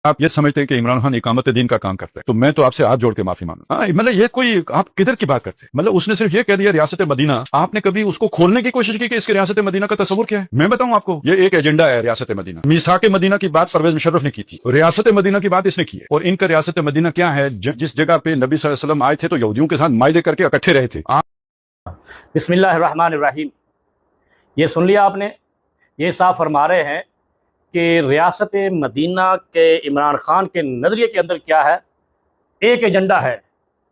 آپ یہ سمجھتے ہیں کہ عمران خان اقامت دین کا کام کرتا ہے تو میں تو آپ سے ہاتھ جوڑ کے معافی مانگوں. مطلب یہ کوئی آپ کدھر کی بات کرتے ہیں؟ مطلب اس نے صرف یہ کہہ دیا ریاست مدینہ. آپ نے کبھی اس کو کھولنے کی کوشش کی کہ اس کے ریاست مدینہ کا تصور کیا ہے؟ میں بتاؤں آپ کو, یہ ایک ایجنڈا ہے ریاست مدینہ. میثاق مدینہ کی بات پرویز مشرف نے کی تھی, ریاست مدینہ کی بات اس نے کی ہے. اور ان کا ریاست مدینہ کیا ہے؟ جس جگہ پہ نبی صلی اللہ علیہ وسلم آئے تھے تو یہودیوں کے ساتھ معاہدے کر کے اکٹھے رہے تھے. بسم اللہ الرحمن الرحیم. یہ سن لیا آپ نے, یہ صاحب فرما رہے ہیں کہ ریاست مدینہ کے عمران خان کے نظریے کے اندر کیا ہے, ایک ایجنڈا ہے,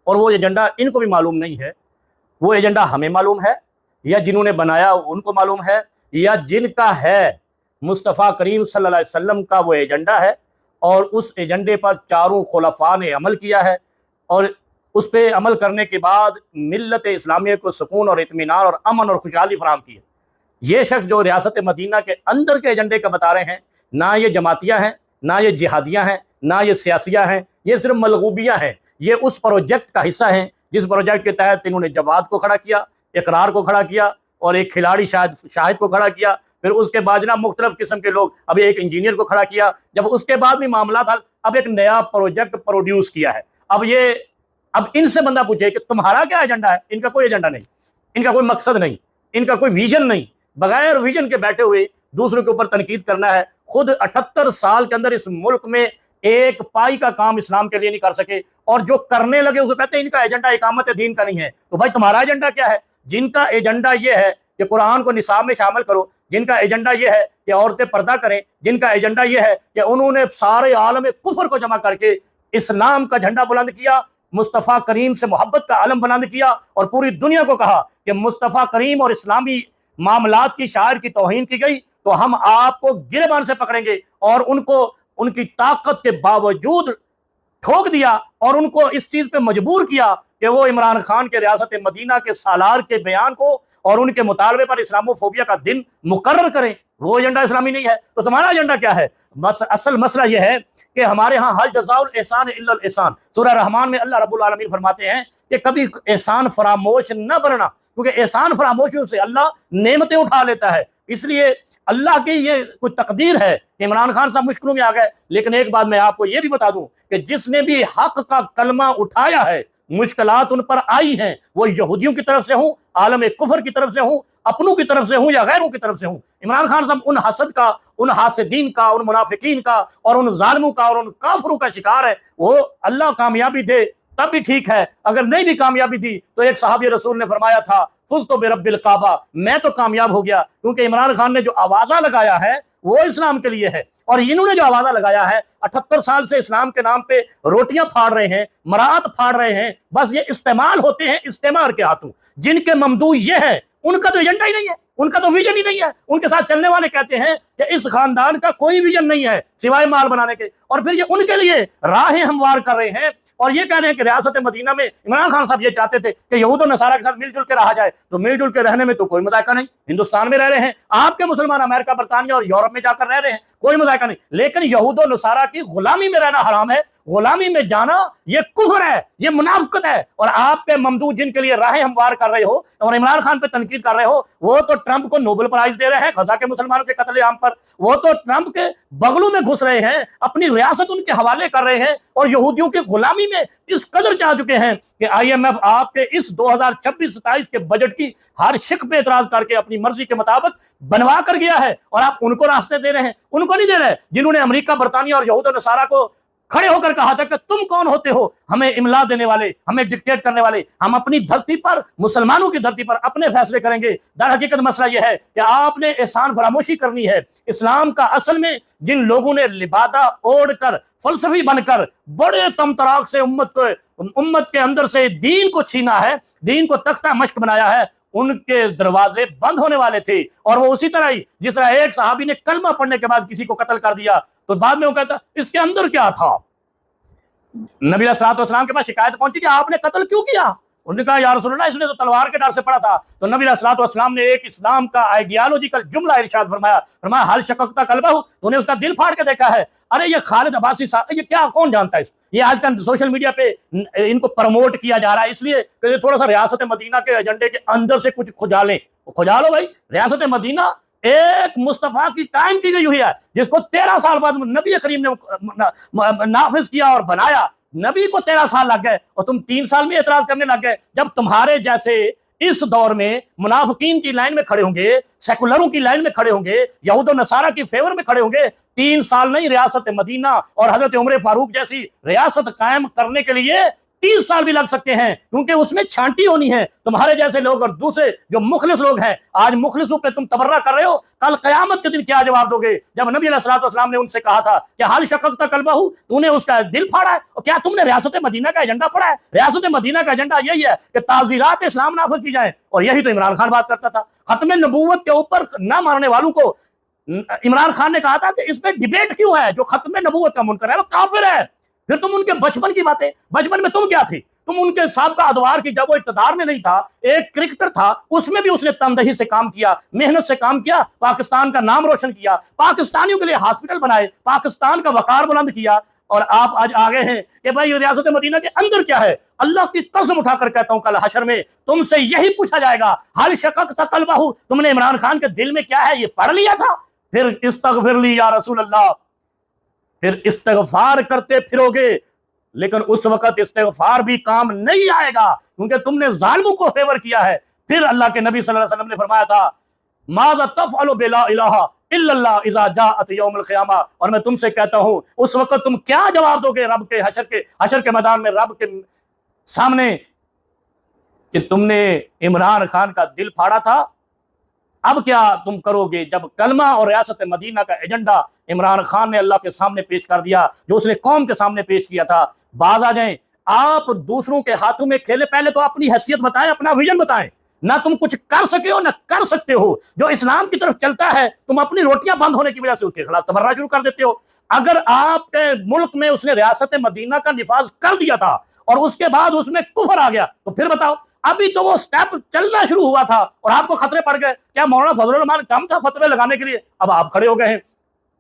اور وہ ایجنڈا ان کو بھی معلوم نہیں ہے. وہ ایجنڈا ہمیں معلوم ہے, یا جنہوں نے بنایا ان کو معلوم ہے, یا جن کا ہے مصطفیٰ کریم صلی اللہ علیہ وسلم کا وہ ایجنڈا ہے, اور اس ایجنڈے پر چاروں خلفاء نے عمل کیا ہے, اور اس پہ عمل کرنے کے بعد ملت اسلامیہ کو سکون اور اطمینان اور امن اور خوشحالی فراہم کی ہے. یہ شخص جو ریاست مدینہ کے اندر کے ایجنڈے کا بتا رہے ہیں, نہ یہ جماعتیہ ہیں, نہ یہ جہادیہ ہیں, نہ یہ سیاسیہ ہیں, یہ صرف ملغوبیہ ہیں. یہ اس پروجیکٹ کا حصہ ہیں جس پروجیکٹ کے تحت انہوں نے جواد کو کھڑا کیا, اقرار کو کھڑا کیا, اور ایک کھلاڑی شاہد کو کھڑا کیا. پھر اس کے بعد جناب مختلف قسم کے لوگ, ابھی ایک انجینئر کو کھڑا کیا. جب اس کے بعد بھی معاملات حل, اب ایک نیا پروجیکٹ پروڈیوس کیا ہے. اب ان سے بندہ پوچھے کہ تمہارا کیا ایجنڈا ہے؟ ان کا کوئی ایجنڈا نہیں, ان کا کوئی مقصد نہیں, ان کا کوئی ویژن نہیں. بغیر ویژن کے بیٹھے ہوئے دوسروں کے اوپر تنقید کرنا ہے. خود 78 سال کے اندر اس ملک میں ایک پائی کا کام اسلام کے لیے نہیں کر سکے, اور جو کرنے لگے اسے کہتے ہیں ان کا ایجنڈا اقامت دین کا نہیں ہے. تو بھائی تمہارا ایجنڈا کیا ہے؟ جن کا ایجنڈا یہ ہے کہ قرآن کو نصاب میں شامل کرو, جن کا ایجنڈا یہ ہے کہ عورتیں پردہ کریں, جن کا ایجنڈا یہ ہے کہ انہوں نے سارے عالم کفر کو جمع کر کے اسلام کا جھنڈا بلند کیا, مصطفیٰ کریم سے محبت کا علم بلند کیا, اور پوری دنیا کو کہا کہ مصطفیٰ کریم اور اسلامی معاملات کی شاعر کی توہین کی گئی تو ہم آپ کو گریبان سے پکڑیں گے, اور ان کو ان کی طاقت کے باوجود ٹھوک دیا, اور ان کو اس چیز پہ مجبور کیا کہ وہ عمران خان کے ریاست مدینہ کے سالار کے بیان کو اور ان کے مطالبے پر اسلاموفوبیا کا دن مقرر کریں. وہ ایجنڈا اسلامی نہیں ہے. تو تمہارا ایجنڈا کیا ہے؟ اصل مسئلہ یہ ہے کہ ہمارے ہاں حل جزاء الاحسان الا الاحسان. سورہ رحمان میں اللہ رب العالمین فرماتے ہیں کہ کبھی احسان فراموش نہ برنا, کیونکہ احسان فراموشیوں سے اللہ نعمتیں اٹھا لیتا ہے. اس لیے اللہ کی یہ کوئی تقدیر ہے کہ عمران خان صاحب مشکلوں میں آ گئے. لیکن ایک بات میں آپ کو یہ بھی بتا دوں کہ جس نے بھی حق کا کلمہ اٹھایا ہے, مشکلات ان پر آئی ہیں, وہ یہودیوں کی طرف سے ہوں, عالم کفر کی طرف سے ہوں, اپنوں کی طرف سے ہوں, یا غیروں کی طرف سے ہوں. عمران خان صاحب ان حسد کا, ان حاسدین کا, ان منافقین کا, اور ان ظالموں کا, اور ان کافروں کا شکار ہے. وہ اللہ کامیابی دے تب بھی ٹھیک ہے, اگر نہیں بھی کامیابی دی تو ایک صحابی رسول نے فرمایا تھا فزت برب الکعبہ, میں تو کامیاب ہو گیا, کیونکہ عمران خان نے جو آوازہ لگایا ہے وہ اسلام کے لیے ہے. اور انہوں نے جو آوازہ لگایا ہے 78 سال سے اسلام کے نام پہ روٹیاں پھاڑ رہے ہیں, مراعات پھاڑ رہے ہیں, بس یہ استعمال ہوتے ہیں استعمار کے ہاتھوں. جن کے ممدوح یہ ہے ان کا تو ایجنڈا ہی نہیں ہے, ان کا تو ویژن ہی نہیں ہے. ان کے ساتھ چلنے والے کہتے ہیں کہ اس خاندان کا کوئی ویژن نہیں ہے سوائے مال بنانے کے, اور پھر یہ ان کے لیے راہیں ہموار کر رہے ہیں, اور یہ کہہ رہے ہیں کہ ریاست مدینہ میں عمران خان صاحب یہ چاہتے تھے کہ یہود و نصارہ کے ساتھ مل جل کے رہا جائے. تو مل جل کے رہنے میں تو کوئی مذائقہ نہیں, ہندوستان میں رہ رہے ہیں, آپ کے مسلمان امریکہ برطانیہ اور یورپ میں جا کر رہ رہے ہیں, کوئی مذائقہ نہیں. لیکن یہود و نصارہ کی غلامی میں رہنا حرام ہے, غلامی میں جانا یہ کفر ہے, یہ منافقت ہے. اور آپ پہ ممدوح جن کے لیے راہیں ہموار کر رہے ہو اور عمران خان پہ تنقید کر رہے ہو, وہ تو ٹرمپ کو نوبل پرائز دے رہے ہیں غزہ کے مسلمانوں کے قتل عام پر, وہ تو ٹرمپ کے بغلوں میں گھس رہے ہیں, اپنی ریاست ان کے حوالے کر رہے ہیں, اور یہودیوں کی غلامی میں اس قدر چاہ چکے ہیں کہ IMF آپ کے اس 2026-27 کے بجٹ کی ہر شق پہ اعتراض کر کے اپنی مرضی کے مطابق بنوا کر گیا ہے, اور آپ ان کو راستے دے رہے ہیں, ان کو نہیں دے رہے جنہوں نے امریکہ برطانیہ اور یہود و نصارہ کو کھڑے ہو کر کہا تھا کہ تم کون ہوتے ہو ہمیں املا دینے والے, ہمیں ڈکٹیٹ کرنے والے, ہم اپنی دھرتی پر, مسلمانوں کی دھرتی پر اپنے فیصلے کریں گے. در حقیقت مسئلہ یہ ہے کہ آپ نے احسان فراموشی کرنی ہے. اسلام کا اصل میں جن لوگوں نے لبادہ اوڑھ کر فلسفی بن کر بڑے تمطراق سے امت کے اندر سے دین کو چھینا ہے, دین کو تختہ مشق بنایا ہے, ان کے دروازے بند ہونے والے تھے. اور وہ اسی طرح ہی جس طرح ایک صحابی نے کلمہ پڑھنے کے بعد کسی کو قتل کر دیا تو بعد میں وہ کہتا اس کے اندر کیا تھا. نبی علیہ الصلوۃ والسلام کے پاس شکایت پہنچی کہ آپ نے قتل کیوں کیا؟ انہوں نے کہا یا رسول اللہ اس نے تو تلوار کے ڈر سے پڑا تھا. تو نبی علیہ الصلوۃ والسلام نے ایک اسلام کا آئیڈیالوجیکل جملہ ارشاد فرمایا حل شققت قلبہ, تو نے اس کا دل پھاڑ کے دیکھا ہے؟ ارے یہ خالد عباسی صاحب, یہ کیا کون جانتا ہے اس, یہ آج کل سوشل میڈیا پہ ان کو پروموٹ کیا جا رہا ہے اس لیے کہ تھوڑا سا ریاست مدینہ کے ایجنڈے کے اندر سے کچھ کھجا لیں. کھجا لو بھائی, ریاست مدینہ ایک مصطفیٰ کی قائم کی گئی ہوئی ہے جس کو 13 سال بعد نبی کریم نے نافذ کیا اور بنایا. نبی کو 13 سال لگ گئے اور تم 3 سال میں اعتراض کرنے لگ گئے. جب تمہارے جیسے اس دور میں منافقین کی لائن میں کھڑے ہوں گے, سیکولروں کی لائن میں کھڑے ہوں گے, یہود و نصارہ کی فیور میں کھڑے ہوں گے, 3 سال نہیں, ریاست مدینہ اور حضرت عمر فاروق جیسی ریاست قائم کرنے کے لیے 30 سال بھی لگ سکتے ہیں, کیونکہ اس میں چھانٹی ہونی ہے. تمہارے جیسے لوگ اور دوسرے جو مخلص لوگ ہیں, آج مخلصوں پہ تم تبرہ کر رہے ہو, کل قیامت کے دن کیا جواب دو گے؟ جب نبی علیہ الصلوۃ والسلام نے ان سے کہا تھا کہ حال شققت قلبہ, تو نے اس کا دل پھاڑا ہے, اور کیا تم نے ریاست مدینہ کا ایجنڈا پڑھا ہے؟ ریاست مدینہ کا ایجنڈا یہی ہے کہ تعزیرات اسلام نافذ کی جائیں, اور یہی تو عمران خان بات کرتا تھا. ختم نبوت کے اوپر نہ ماننے والوں کو عمران خان نے کہا تھا کہ اس پہ ڈیبیٹ کیوں ہے, جو ختم نبوت کا منکر ہے وہ کافر ہے. پھر تم ان کے بچپن کی باتیں, بچپن میں تم کیا تھی؟ تم ان کے سابقہ ادوار کی, جب وہ اقتدار میں نہیں تھا, ایک کرکٹر تھا, اس میں بھی اس نے تندہی سے کام کیا, محنت سے کام کیا, پاکستان کا نام روشن کیا, پاکستانیوں کے لیے ہاسپٹل بنائے, پاکستان کا وقار بلند کیا. اور آپ آج آگے ہیں کہ بھائی ریاست مدینہ کے اندر کیا ہے. اللہ کی قسم اٹھا کر کہتا ہوں, کل حشر میں تم سے یہی پوچھا جائے گا, حل شققت قلبہ, تم نے عمران خان کے دل میں کیا ہے یہ پڑھ لیا تھا؟ پھر استغفر لی یا رسول اللہ, پھر استغفار کرتے پھرو گے, لیکن اس وقت استغفار بھی کام نہیں آئے گا, کیونکہ تم نے ظالموں کو فیور کیا ہے. پھر اللہ کے نبی صلی اللہ علیہ وسلم نے فرمایا تھا, ماذا تفعل بلا الہ الا اللہ اذا جاءت یوم القیامہ, اور میں تم سے کہتا ہوں اس وقت تم کیا جواب دو گے رب کے حشر کے میدان میں, رب کے سامنے, کہ تم نے عمران خان کا دل پھاڑا تھا. اب کیا تم کرو گے جب کلمہ اور ریاست مدینہ کا ایجنڈا عمران خان نے اللہ کے سامنے پیش کر دیا, جو اس نے قوم کے سامنے پیش کیا تھا؟ باز آ جائیں. آپ دوسروں کے ہاتھوں میں کھیلے, پہلے تو اپنی حیثیت بتائیں, اپنا ویژن بتائیں. نہ تم کچھ کر سکے ہو نہ کر سکتے ہو. جو اسلام کی طرف چلتا ہے تم اپنی روٹیاں بند ہونے کی وجہ سے اس کے خلاف تبرہ شروع کر دیتے ہو. اگر آپ کے ملک میں اس نے ریاست مدینہ کا نفاذ کر دیا تھا اور اس کے بعد اس میں کفر آ گیا, تو پھر بتاؤ, ابھی تو وہ سٹیپ چلنا شروع ہوا تھا اور آپ کو خطرے پڑ گئے. کیا مولانا فضل الرحمان کم تھا فتوے لگانے کے لیے؟ اب آپ کھڑے ہو گئے ہیں,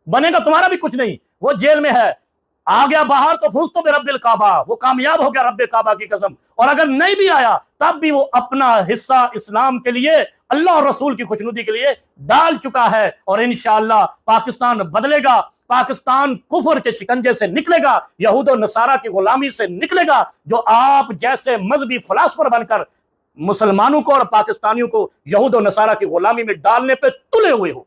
بنے گا تمہارا بھی کچھ نہیں. وہ جیل میں ہے, آ گیا باہر تو فزت برب الکعبہ, وہ کامیاب ہو گیا رب کعبہ کی قسم. اور اگر نہیں بھی آیا تب بھی وہ اپنا حصہ اسلام کے لیے, اللہ اور رسول کی خوشنودی کے لیے ڈال چکا ہے. اور انشاءاللہ پاکستان بدلے گا, پاکستان کفر کے شکنجے سے نکلے گا, یہود و نصارہ کی غلامی سے نکلے گا, جو آپ جیسے مذہبی فلاسفر بن کر مسلمانوں کو اور پاکستانیوں کو یہود و نصارہ کی غلامی میں ڈالنے پہ تلے ہوئے ہو.